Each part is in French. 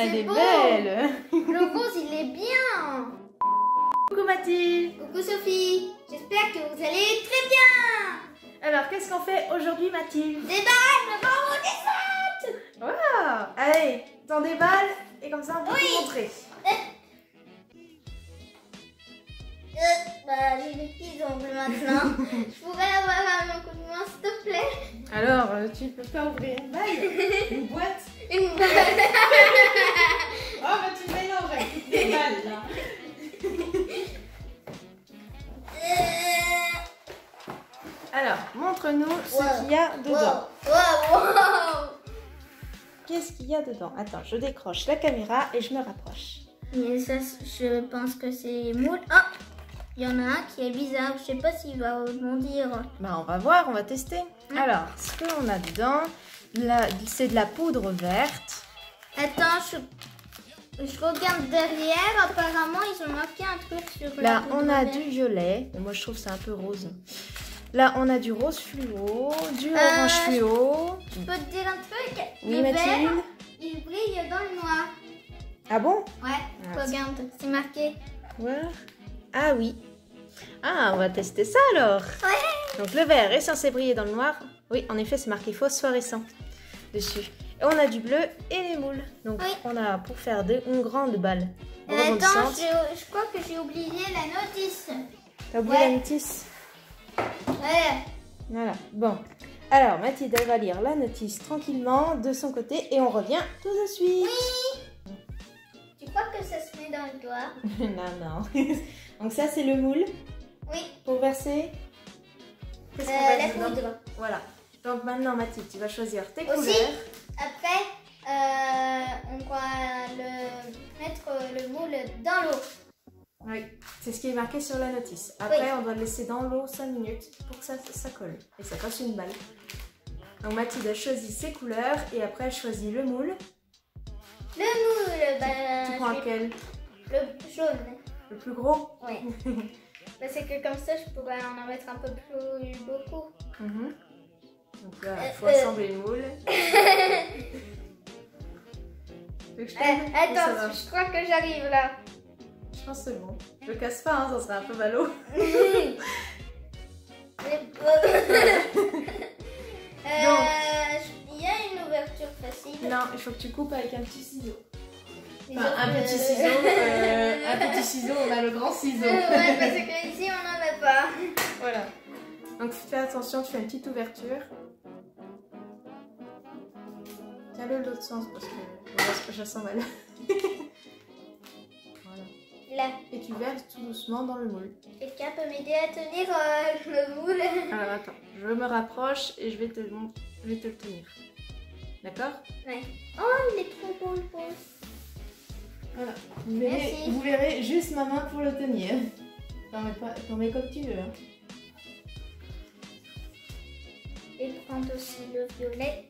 Elle est beau. belle. Le rose, il est bien. Coucou Mathilde. Coucou Sophie. J'espère que vous allez très bien. Alors, qu'est-ce qu'on fait aujourd'hui Mathilde? Des balles, maman, des sacs. Waouh. Allez, t'en déballes et comme ça on peut vous montrer. Bah, j'ai des petits ongles maintenant. Je pourrais avoir un coup de main, s'il te plaît. Alors, tu peux pas ouvrir une balle? Une boîte? Une balle. Oh, bah tu mélanges avec toutes les balles là. Alors, montre-nous ce qu'il y a dedans. Wow. Qu'est-ce qu'il y a dedans? Attends, je décroche la caméra et je me rapproche. Mais ça, je pense que c'est moule. Oh, il y en a un qui est bizarre. Je sais pas s'il va rebondir. Bah, on va voir, on va tester. Alors, ce qu'on a dedans, c'est de la poudre verte. Attends, je regarde derrière. Apparemment, ils ont marqué un truc sur la Là, poudre on a verte. du violet. Mais moi, je trouve que c'est un peu rose. Là, on a du rose fluo, du orange fluo. Je peux te dire un truc. Oui, le Mathilde. vert, il brille dans le noir. Ah bon? Ouais, Ah, regarde, c'est marqué. Voilà. Ah oui. Ah, on va tester ça alors. Ouais. Donc le vert est censé briller dans le noir. Oui, en effet, c'est marqué phosphorescent dessus. Et on a du bleu et les moules. Donc Oui. on a pour faire une grande balle Attends, rebondissante. je crois que j'ai oublié la notice. T'as oublié Ouais. la notice? Ouais. Voilà. Bon. Alors Mathilde, elle va lire la notice tranquillement de son côté et on revient tout de suite. Oui. Tu crois que ça se met dans le doigt? Non. Donc ça, c'est le moule Oui. pour verser. Qu'est-ce qu'on va La mettre dedans? poudre. Voilà. Donc maintenant, Mathilde, tu vas choisir tes Aussi, couleurs. après, on va mettre le moule dans l'eau. Oui, c'est ce qui est marqué sur la notice. Après, on doit le laisser dans l'eau 5 minutes pour que ça colle et ça fasse une balle. Donc Mathilde a choisi ses couleurs et après elle choisit le moule. Le moule, Tu prends lequel? le jaune. Le plus gros? Oui. C'est que comme ça, je pourrais en mettre un peu plus beaucoup. Donc là, il faut assembler le moule. Tu veux que je t'aide? Ou ça va? Attends, je crois que j'arrive là. Je pense que c'est bon. Je le casse pas, hein, ça serait un peu ballot. Il y a une ouverture facile. Non, il faut que tu coupes avec un petit ciseau. Mais Enfin, un petit ciseau, on a le grand ciseau. Ouais, parce que ici on n'en a pas. Voilà. Donc fais attention, tu fais une petite ouverture. Tiens-le de l'autre sens parce que je sens mal. Voilà. Là, Et tu verses tout doucement dans le moule. quelqu'un peut m'aider à tenir le moule? Alors attends, je me rapproche et je vais te le tenir. D'accord? Ouais. Oh, il est trop beau le rose. Voilà. Merci. Vous verrez juste ma main pour le tenir. T'en mets comme tu veux. Hein. Et prendre aussi le violet.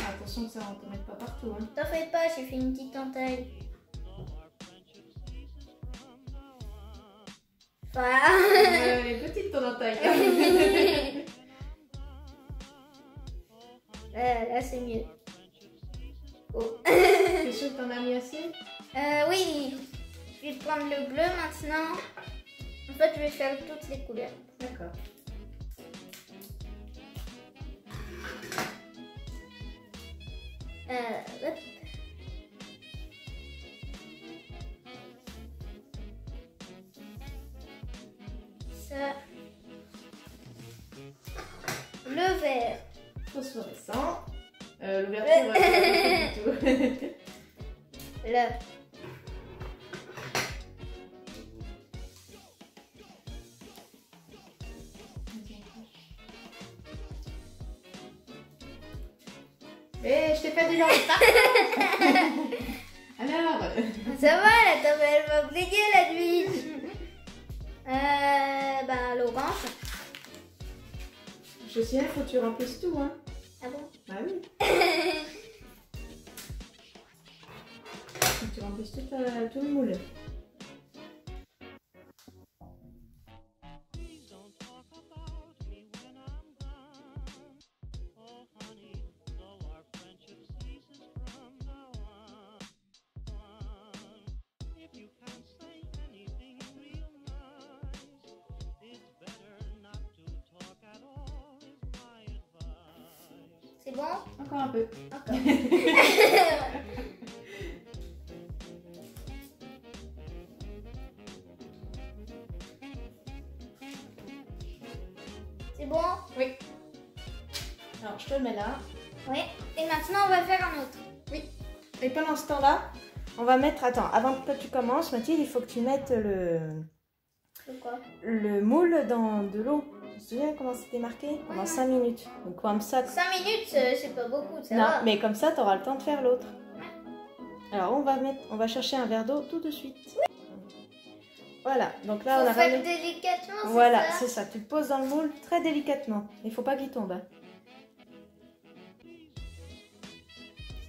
Attention que ça ne te mette pas partout. Hein. T'en fais pas, j'ai fait une petite entaille. Voilà. Elle est petite ton entaille. Là c'est mieux. Oh. T'es sûr que t'en as mis assez? Oui, je vais prendre le bleu maintenant. En fait, je vais faire toutes les couleurs. D'accord. Hop. Ça. Le vert. Phosphorescent. L'ouverture, pas du tout. Là. Et je t'ai pas dit non. Alors, Ça va, elle va briller la nuit. Ben, l'orange. je sais, faut que tu remplisses tout, hein. Ah bon? Ah oui. Faut que tu remplisses tout le moule. C'est bon? Encore un peu. Encore. C'est bon? Oui. Alors, je te le mets là. Oui. Et maintenant, on va faire un autre. Oui. Et pendant ce temps-là, on va mettre... Attends, avant que tu commences, Mathilde, il faut que tu mettes le moule dans de l'eau. Tu te souviens comment c'était marqué? Pendant 5 minutes. Donc comme ça... 5 minutes, c'est pas beaucoup, ça non, va. mais comme ça, tu auras le temps de faire l'autre. Alors, on va chercher un verre d'eau tout de suite. Voilà, donc là, on a faire ramené... délicatement, c'est Voilà, ça? c'est ça. Tu le poses dans le moule très délicatement. Il faut pas qu'il tombe. Hein.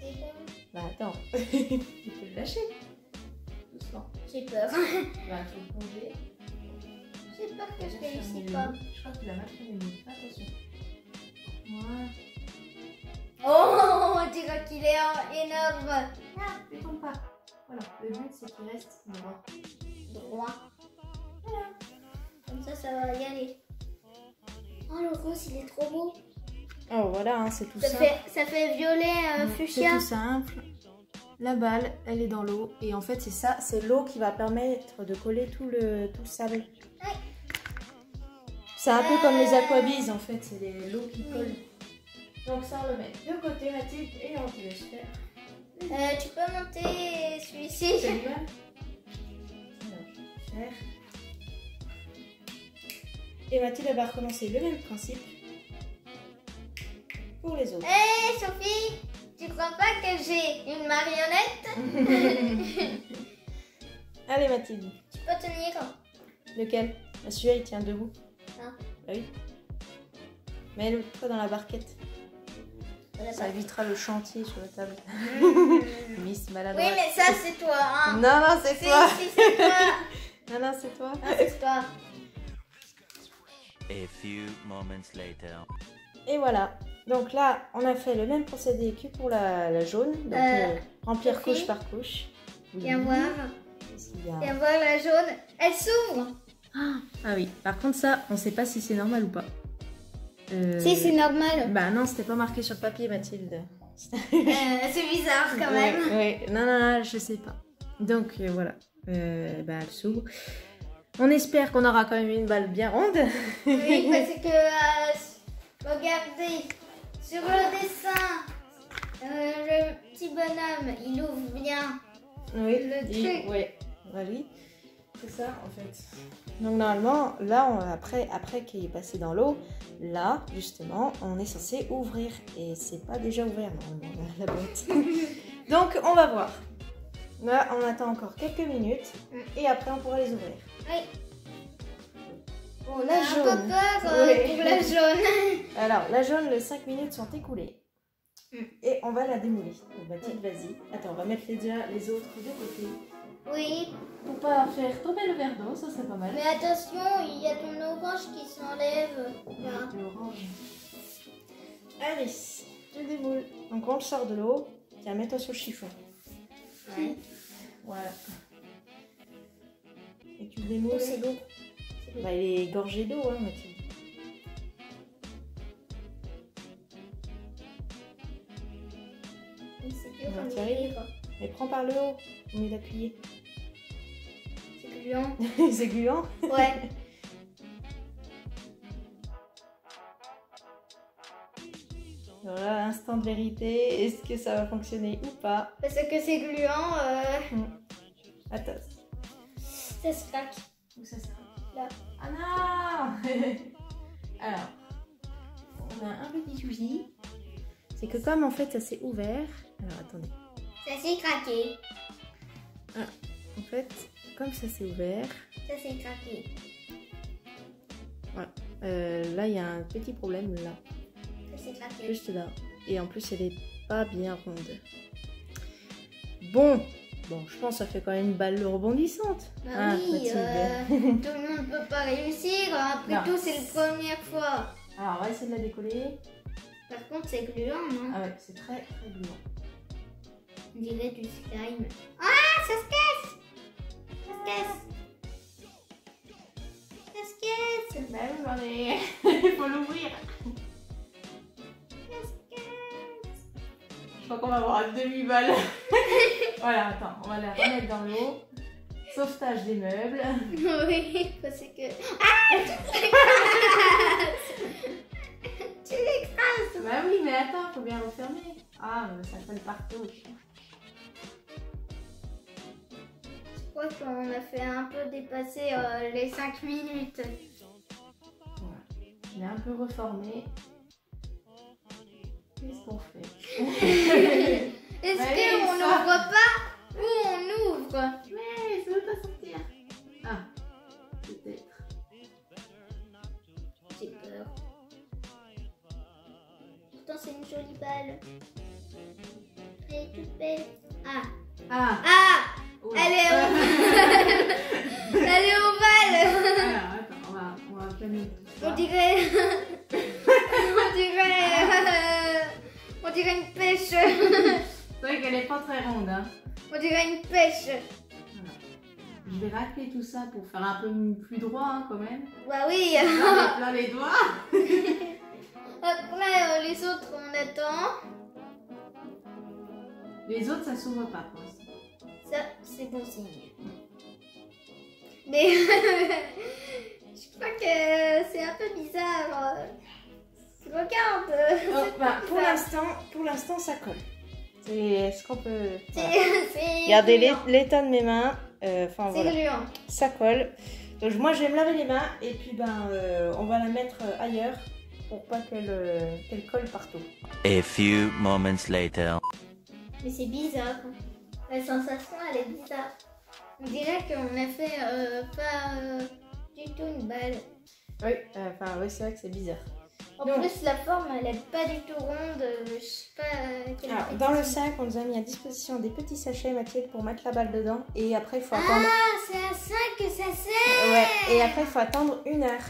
C'est bon. Bah attends, tu peux le lâcher. Doucement. J'ai peur. Bah, tu le plonger. J'ai peur que je Fermer réussis le pas. moule. Je crois que tu l'as mal fermé le moule. Attention. Voilà. Oh, on dirait qu'il est énorme. Ah, ne tombe pas. Voilà, le but c'est qu'il reste droit. Droit. Voilà. Comme ça va y aller. Oh, le rose, il est trop beau. Oh voilà, hein, c'est tout Ça simple. ça fait violet C'est fuchsia. tout simple. La balle, elle est dans l'eau. Et en fait, c'est ça, c'est l'eau qui va permettre de coller tout le sable. Ouais. C'est un peu comme les aquabises en fait, c'est l'eau qui colle. Donc ça, on le met de côté, Mathilde, et on te laisse faire. Tu peux monter celui-ci. Celui-là. Faire. Et Mathilde elle va recommencer le même principe pour les autres. Hé Sophie, tu crois pas que j'ai une marionnette? Allez Mathilde. Tu peux tenir. Lequel? Celui-là il tient debout. Ah. Bah oui. Mets-le-toi dans la barquette. Ça évitera le chantier sur la table. Miss maladroite. Oui, mais ça c'est toi. Hein. Non, non, c'est toi. Si, c'est toi. Non, non, c'est toi. Non, c'est toi. A few moments later. Et voilà. Donc là, on a fait le même procédé que pour la jaune. Donc remplir Sophie, couche par couche. Viens voir. Qu'est-ce qu'il y a? Viens voir la jaune. Elle s'ouvre. Ah oui, par contre ça, on sait pas si c'est normal ou pas. Si, c'est normal. Bah non, c'était pas marqué sur le papier, Mathilde. C'est bizarre quand même. Ouais, non, non, non, je sais pas. Donc voilà, bah elle s'ouvre. On espère qu'on aura quand même une balle bien ronde. Oui, parce que regardez, sur le dessin, le petit bonhomme, il ouvre bien. Oui, Le truc. ouais, oui, c'est ça en fait. Donc normalement, là, après qu'il est passé dans l'eau, là, justement, on est censé ouvrir. Et c'est pas déjà ouvert, normalement, la boîte. Donc, on va voir. Là, on attend encore quelques minutes. Et après, on pourra les ouvrir. Oui. Bon, On la a un peu jaune. peur Oui. pour la jaune. Alors, la jaune, les 5 minutes sont écoulées. Et on va la démouler. Donc, Mathilde, vas-y. Attends, on va mettre déjà les autres de côté. Oui, Pour pas faire tomber le verre d'eau, ça serait pas mal. mais attention, il y a ton orange qui s'enlève. Là. L'orange. Allez, je démoule. Donc on le sort de l'eau. Tiens, mets-toi sur le chiffon. Ouais. Voilà. Et tu le démoules. Oh, c'est lourd. Bah, il est gorgé d'eau, hein, Mathilde. C'est dur, On va on tirer. est libre. Mais prends par le haut. On est d'appuyer. C'est gluant. C'est gluant. Ouais. Voilà, instant de vérité. Est-ce que ça va fonctionner ou pas? Parce que c'est gluant, Attends. ça se craque. Où ça se craque? Là. Ah non. Alors, on a un petit souci. C'est que comme en fait ça s'est ouvert. Alors attendez. Ça s'est craqué. En fait, comme ça s'est ouvert, Ça s'est craqué. voilà. Là il y a un petit problème là, Ça s'est craqué. juste là. Et en plus elle est pas bien ronde. Bon, je pense que ça fait quand même une balle rebondissante. Bah Hein, oui, Mathilde. tout le monde peut pas réussir. Après Non. tout, c'est la première fois. Alors on va essayer de la décoller. Par contre, c'est gluant, non? Ah ouais, c'est très très gluant. On dirait du slime. Ah, ça se casse! Ça se casse! Ça se casse! Bah oui, mais il faut l'ouvrir. Ça se casse! crois qu'on va avoir un demi-balle. Voilà, attends, on va la remettre dans l'eau. Sauvetage des meubles. Oui, parce que... Ah, tu l'écrases. Bah oui, mais attends, faut bien refermer. Ah, ça colle partout. Je crois qu'on a fait un peu dépasser les 5 minutes. Voilà. Je l'ai un peu reformé. Qu'est-ce qu'on fait? Est-ce Ouais, qu'on ça. n'ouvre pas ou on ouvre? Mais ça veut pas sortir. Ah, peut-être. J'ai peur. Pourtant c'est une jolie balle. Elle est toute belle. Ah, Ah, ah, oula. elle est ovale. Elle est ovale. Voilà, attends, on va planer tout ça. On dirait, on dirait une pêche. C'est vrai qu'elle est pas très ronde, hein. On dirait une pêche. Voilà. Je vais racler tout ça pour faire un peu plus droit, hein, quand même. Bah oui. Là, on a plein les doigts. Après les autres on attend. Les autres, ça s'ouvre pas pour l'instant. Ça c'est bon signe. Mais je crois que c'est un peu bizarre. Regarde. Oh, bah, pour l'instant, ça colle. C'est ce qu'on peut. Voilà. C'est Regardez gluant. l'état de mes mains. Enfin C'est voilà, gluant. ça colle. Donc moi, je vais me laver les mains et puis on va la mettre ailleurs pour pas qu'elle colle partout. A few moments later. Mais c'est bizarre. La sensation, elle est bizarre. On dirait qu'on a fait pas du tout une balle. Oui, oui, c'est vrai que c'est bizarre. En Donc- plus, la forme, elle est pas du tout ronde. Je sais pas quelle Alors, précision. dans le sac, on nous a mis à disposition des petits sachets, Mathilde, pour mettre la balle dedans. Et après, il faut attendre. Ah, c'est à ça que ça sert. Ouais. Et après, il faut attendre 1 heure.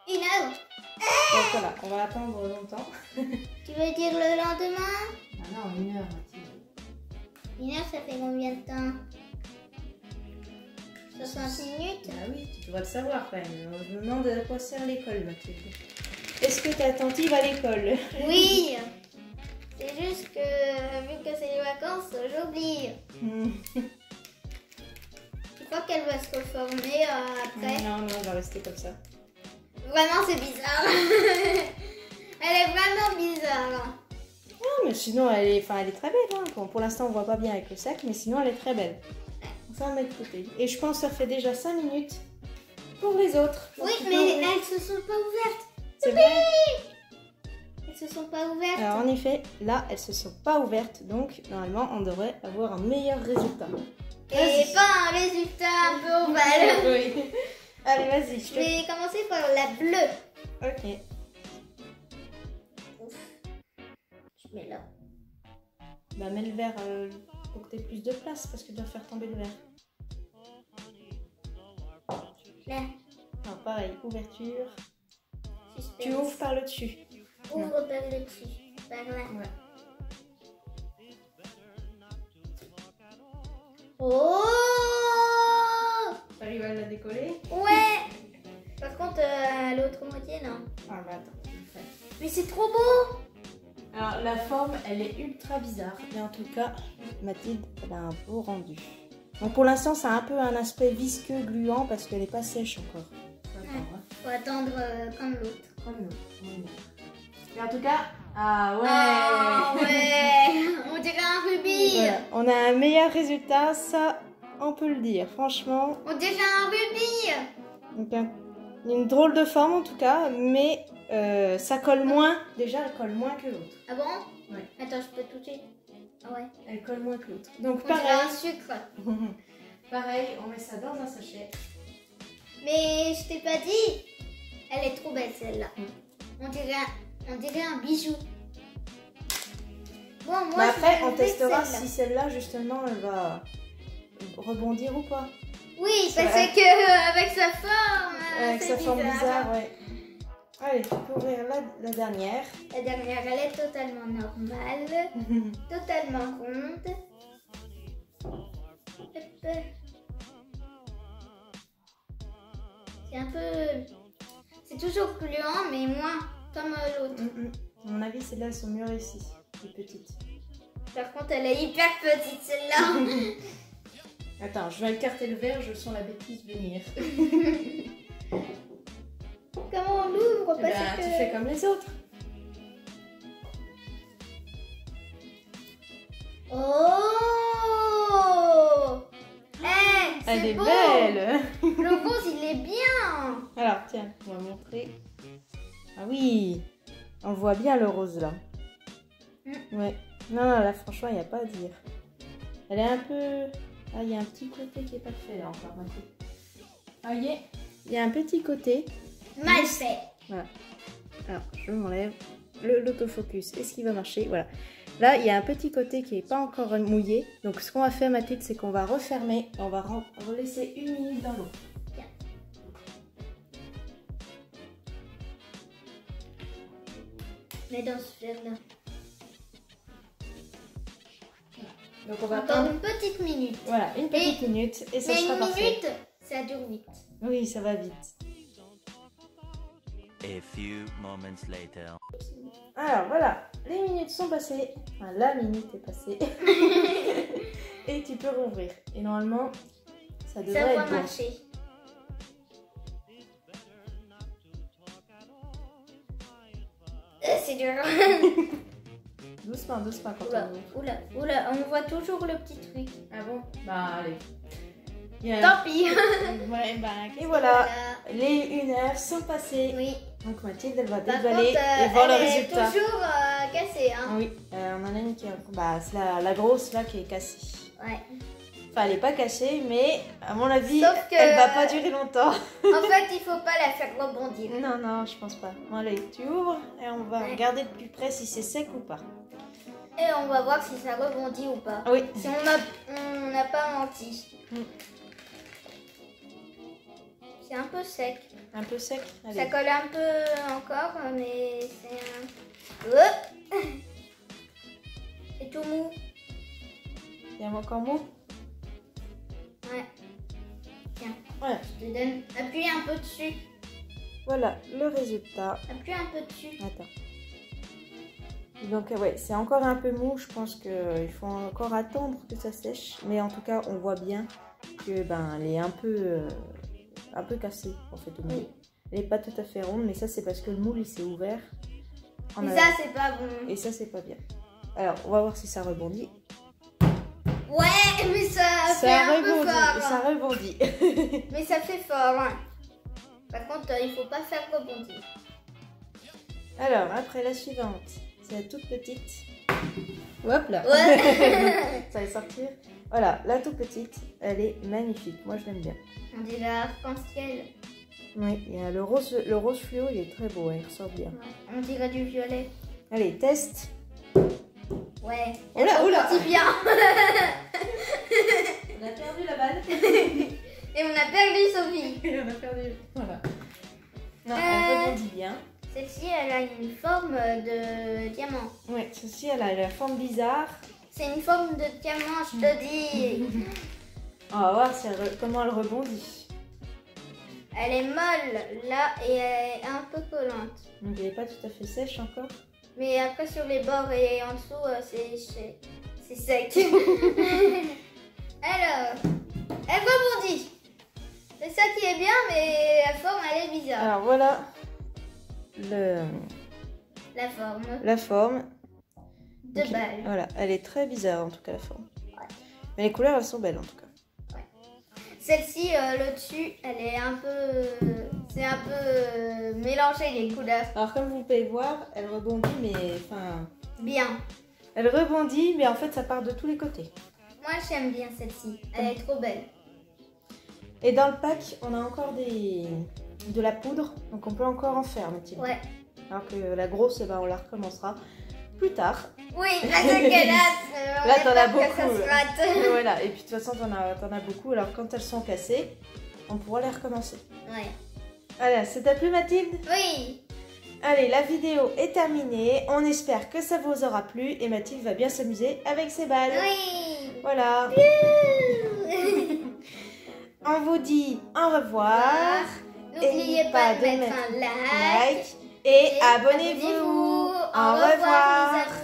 1 heure. Donc voilà, on va attendre longtemps. Tu veux dire le lendemain? Ah non, 1 heure, Mathilde. 1 heure, ça fait combien de temps? 60 minutes? Ah oui, tu devrais le savoir quand même. On me demande à quoi sert l'école, Mathilde. Est-ce que tu es attentive à l'école? Oui. C'est juste que vu que c'est les vacances, j'oublie. Tu crois qu'elle va se reformer après? Non, non, on va rester comme ça. Vraiment, c'est bizarre. Elle est vraiment bizarre. Non, mais sinon, elle est très belle. Hein. Bon, pour l'instant, on voit pas bien avec le sac, mais sinon, elle est très belle. Ça, on met de côté. Et je pense que ça fait déjà 5 minutes pour les autres. Donc, Oui, tu peux mais ouvrir. elles se sont pas ouvertes. C'est vrai. Elles se sont pas ouvertes. Alors, en effet, là, elles se sont pas ouvertes. Donc, normalement, on devrait avoir un meilleur résultat. Et Vas-y. pas un résultat un peu ovale. Oui. Allez, vas-y, je Je te... vais commencer par la bleue. Ok. Ouf. Je mets là. Bah, mets le verre pour que tu aies plus de place parce que tu dois faire tomber le verre. Là. Alors, pareil, ouverture. Suspense. Tu ouvres par le dessus. Ouvre par le dessus. Par là. Ouais. Oh! T'arrives à la décoller? Ouais! Par contre, l'autre moitié, non. Ah, bah attends, je le fais. Mais c'est trop beau! Alors, la forme, elle est ultra bizarre. Mais en tout cas, Mathilde, elle a un beau rendu. Donc, pour l'instant, ça a un peu un aspect visqueux, gluant, parce qu'elle n'est pas sèche encore. Faut attendre comme l'autre. Comme nous. Mais en tout cas, ah ouais, Ah ouais! On dirait un rubis! Voilà. On a un meilleur résultat, ça, on peut le dire. Franchement, On dirait un rubis! donc, une drôle de forme en tout cas, mais ça colle moins. Déjà, elle colle moins que l'autre. Ah bon? Ouais. Attends, je peux toucher. Ah ouais. Elle colle moins que l'autre. Donc, On dirait pareil. un sucre. Pareil, on met ça dans un sachet. Mais je t'ai pas dit, elle est trop belle celle-là. Mm. On dirait un bijou. Bon, moi, Mais je après, vais on enlever testera celle-là. si celle-là, justement, elle va rebondir ou pas. Oui, C'est parce vrai. que avec sa forme, Avec c'est sa forme bizarre. bizarre, ouais. Allez, tu peux ouvrir la dernière. La dernière, elle est totalement normale, totalement ronde. Hop. C'est un peu... C'est toujours gluant, mais moins comme l'autre. À mon avis, celles-là, elles sont mieux réussies, les petites. Par contre, elle est hyper petite celle-là. Attends, je vais écarter le verre, je sens la bêtise venir. Comment on l'ouvre? Tu fais comme les autres. Oh! Elle c'est est beau. belle. Le rose, il est bien. Alors, tiens, on va montrer. Ah oui, on voit bien le rose là. Ouais. Non, là, franchement, il n'y a pas à dire. Elle est un peu... Ah, il y a un petit côté qui n'est pas fait là encore. Ah, voyez, il y a un petit côté. Mal fait. Voilà. Alors, je m'enlève l'autofocus. Est-ce qu'il va marcher? Voilà. Là, il y a un petit côté qui n'est pas encore mouillé. Donc, ce qu'on va faire, Mathilde, c'est qu'on va refermer. On va laisser 1 minute dans l'eau. Mais dans ce verre-là. Donc, on va Encore attendre. une petite minute. Voilà, une petite minute. Et ça Mais sera une parfait. minute, ça dure vite. Oui, ça va vite. A few moments later. Alors voilà, les minutes sont passées. Enfin, la minute est passée. Et tu peux rouvrir. Et normalement, ça devrait Ça va être bon. marcher. C'est dur. Doucement, doucement quand Oula, on ouvre. oula, oula, on voit toujours le petit truc. Ah bon? Bah allez. Il y a- Tant pis. Ouais, bah, et voilà, les 1 heure sont passées. Oui. Donc Mathilde, elle va Par déballer contre, et voir le elle est résultat. toujours cassée, hein. Ah oui, on en a une qui est... Bah, c'est la grosse là qui est cassée. Ouais. Enfin, elle n'est pas cassée, mais à mon avis, Sauf que- elle va pas durer longtemps. En fait, il faut pas la faire rebondir. Non, non, je pense pas. Bon, allez, tu ouvres et on va regarder de plus près si c'est sec ou pas. Et on va voir si ça rebondit ou pas. Oui. Si on n'a pas menti. C'est un peu sec. Un peu sec. Ça Allez. colle un peu encore, mais c'est un... Hop. C'est tout mou. Il y a encore mot. Ouais. Tiens, Voilà. je te donne. Appuie un peu dessus. Voilà le résultat. Appuie un peu dessus. Attends. Donc ouais, c'est encore un peu mou. Je pense qu'il faut encore attendre que ça sèche. Mais en tout cas, on voit bien que ben elle est un peu cassée en fait au milieu. Elle n'est pas tout à fait ronde, mais ça c'est parce que le moule il s'est ouvert. en Mais avant. ça, c'est pas bon. Et ça c'est pas bien. Alors on va voir si ça rebondit. Ouais, mais ça fait un peu rebondit. fort. Ça rebondit. Mais ça fait fort. Hein. Par contre, il faut pas faire rebondir. Alors après la suivante, c'est la toute petite. Hop là. Ouais. Ça va sortir. Voilà, la toute petite, elle est magnifique. Moi je l'aime bien. On dirait arc-en-ciel. Oui, il y a le rose fluo, il est très beau, il ressort bien. Ouais. On dirait du violet. Allez, test. Ouais. Oula, Elle oula. rebondit bien. On a perdu la balle. Et on a perdu Sophie. On a perdu. Voilà. Non, elle rebondit bien. Celle-ci, elle a une forme de diamant. Oui, ceci, elle a la forme bizarre. C'est une forme de diamant, je te dis. On va voir si comment elle rebondit. Elle est molle là et elle est un peu collante. Donc elle n'est pas tout à fait sèche encore. Mais après sur les bords et en dessous, c'est sec. Alors, elle rebondit. C'est ça qui est bien, mais la forme, elle est bizarre. Alors voilà La forme la forme. de Ok. balle. Voilà, elle est très bizarre en tout cas la forme. Mais les couleurs elles sont belles en tout cas. Celle-ci, le dessus, elle est un peu... C'est un peu mélangé les couleurs. Alors comme vous pouvez voir, elle rebondit mais enfin... Bien. Elle rebondit mais en fait ça part de tous les côtés. Moi, j'aime bien celle-ci. Elle est trop belle. Et dans le pack, on a encore de la poudre, donc on peut encore en faire, Mathilde. Ouais. Alors que la grosse, eh ben, on la recommencera plus tard. Oui, parce que là, Là, t'en as que beaucoup. ça se rate. Et voilà, et puis de toute façon, t'en as beaucoup. Alors quand elles sont cassées, on pourra les recommencer. Ouais. Voilà, ça t'a plu, Mathilde? Oui. Allez, la vidéo est terminée. On espère que ça vous aura plu et Mathilde va bien s'amuser avec ses balles. Oui. Voilà. On vous dit au revoir. N'oubliez pas de mettre un like. Et abonnez-vous. Au revoir. les amis.